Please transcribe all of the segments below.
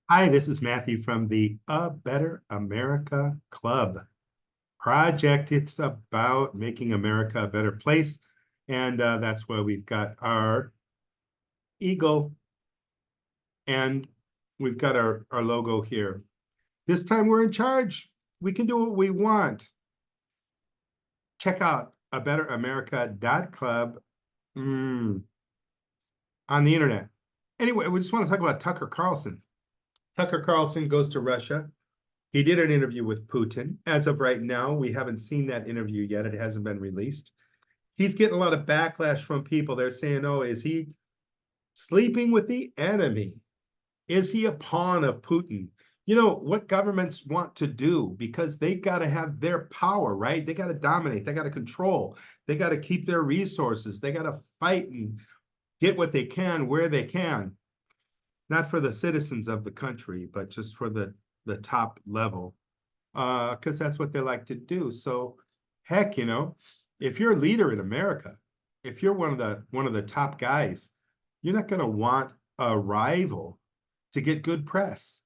Hi, this is Matthew from the A Better America Club project. It's about making America a better place. And that's why we've got our eagle and we've got our logo here. This time we're in charge. We can do what we want. Check out abetteramerica.club on the internet. Anyway, we just want to talk about Tucker Carlson. Tucker Carlson goes to Russia. He did an interview with Putin. As of right now, we haven't seen that interview yet. It hasn't been released. He's getting a lot of backlash from people. They're saying, oh, is he sleeping with the enemy? Is he a pawn of Putin? You know what governments want to do because they got to have their power, right? They got to dominate, they got to control, they got to keep their resources, they got to fight and get what they can where they can, not for the citizens of the country, but just for the top level, because that's what they like to do. So, heck, if you're a leader in America, if you're one of the top guys, you're not going to want a rival to get good press.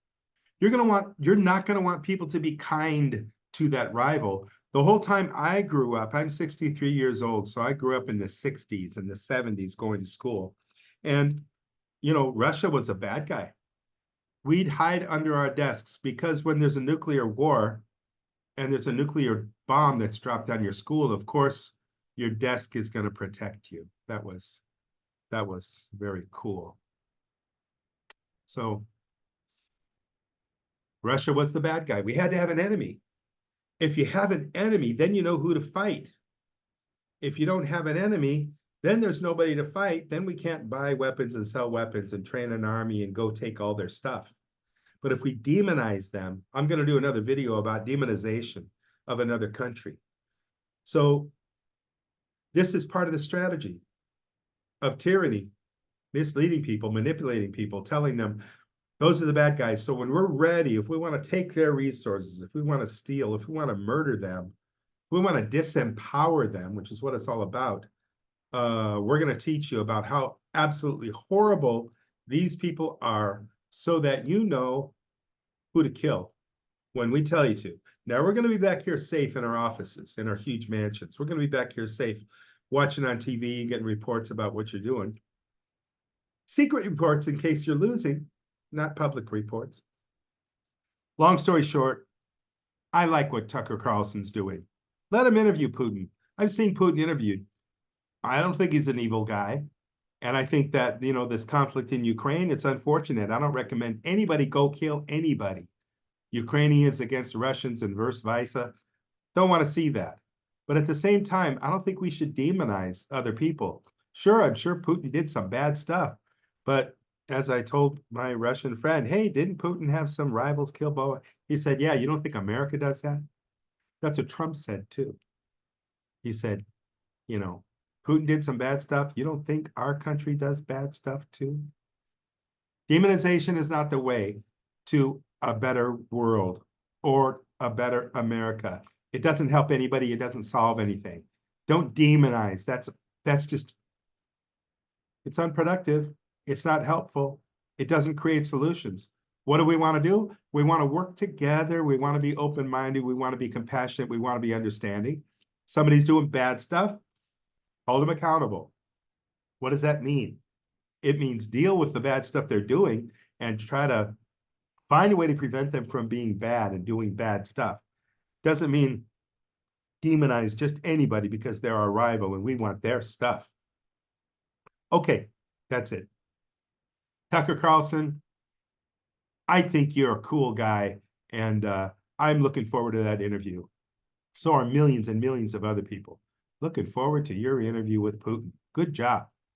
You're not going to want people to be kind to that rival. The whole time I grew up, I'm 63 years old, so I grew up in the 60s and the 70s going to school. And Russia was a bad guy. We'd hide under our desks because when there's a nuclear war and there's a nuclear bomb that's dropped on your school, of course, your desk is going to protect you. That was very cool. So Russia was the bad guy. We had to have an enemy. If you have an enemy, then you know who to fight. If you don't have an enemy, then there's nobody to fight. Then we can't buy weapons and sell weapons and train an army and go take all their stuff. But if we demonize them, I'm going to do another video about demonization of another country. So this is part of the strategy of tyranny, misleading people, manipulating people, telling them those are the bad guys. So when we're ready, if we want to take their resources, if we want to steal, if we want to murder them, if we want to disempower them, which is what it's all about, we're going to teach you about how absolutely horrible these people are so that you know who to kill when we tell you to. Now we're going to be back here safe in our offices, in our huge mansions. We're going to be back here safe, watching on TV, getting reports about what you're doing. Secret reports in case you're losing, not public reports. Long story short, I like what Tucker Carlson's doing. Let him interview Putin. I've seen Putin interviewed. I don't think he's an evil guy. And I think that, this conflict in Ukraine, it's unfortunate. I don't recommend anybody go kill anybody. Ukrainians against Russians and vice versa. Don't want to see that. But at the same time, I don't think we should demonize other people. Sure, I'm sure Putin did some bad stuff. But as I told my Russian friend, hey, didn't Putin have some rivals kill Boa? He said, yeah, you don't think America does that? That's what Trump said too. He said, Putin did some bad stuff. You don't think our country does bad stuff too? Demonization is not the way to a better world or a better America. It doesn't help anybody. It doesn't solve anything. Don't demonize. That's just, it's unproductive. It's not helpful. It doesn't create solutions. What do we want to do? We want to work together. We want to be open-minded. We want to be compassionate. We want to be understanding. Somebody's doing bad stuff. Hold them accountable. What does that mean? It means deal with the bad stuff they're doing and try to find a way to prevent them from being bad and doing bad stuff. Doesn't mean demonize just anybody because they're our rival and we want their stuff. Okay, that's it. Tucker Carlson, I think you're a cool guy, and I'm looking forward to that interview. So are millions and millions of other people. Looking forward to your interview with Putin. Good job.